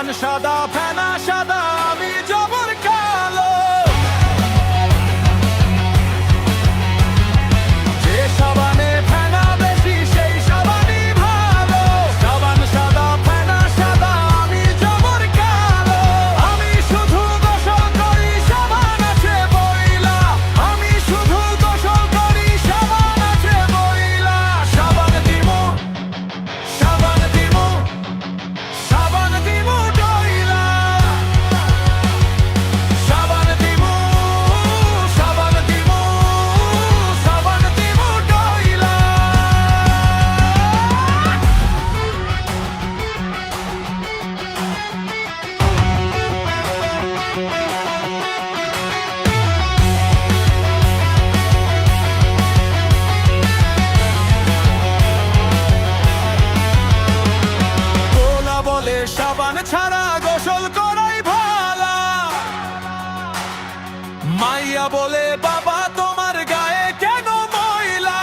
সাবান সাদা ফেনা সাদা আমি জবর কালো। যে সাবানে ফেনা বেশি সেই সাবানই ভালো। সাবান সাদা ফেনা সাদা আমি জবর কালো। আমি শুধু গোসল করি সাবান আছে বইলা। আমি শুধু গোসল করি সাবান আছে বইলা। সাবান দিমু সাবান দিমু সাবান দিমু ডইলা। সাবান দিমু সাবান দিমু সাবান দিমু ডইলা। পোলা বলে সাবান ছাড়া গোসল করাই ভালা। মাইয়া বলে বাবা তোমার গায়ে কেন ময়লা।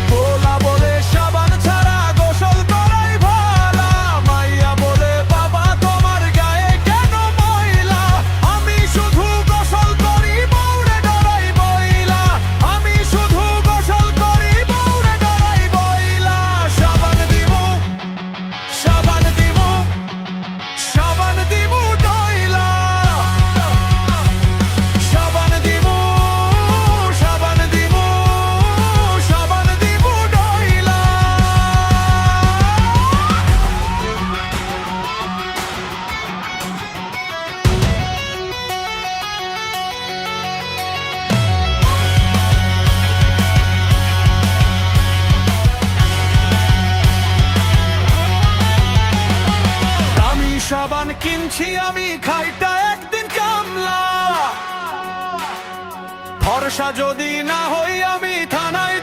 পোলা বলে সাবান ছাড়া গোসল করাই ভালা। মাইয়া বলে বাবা তোমার গায়ে কেন ময়লা। আমি শুধু গোসল করি বউরে ডরাই বইলা। আমি শুধু গোসল করি বউরে ডরাই বইলা। সাবান দিমু সাবান দিমু সাবান দিমু ডইলা। সাবান দিমু সাবান দিমু সাবান দিমু ডইলা। দামি সাবান কিনছি আমি খাইটা একদিন কামলা। ভরসা যদি না হই আমি থানায়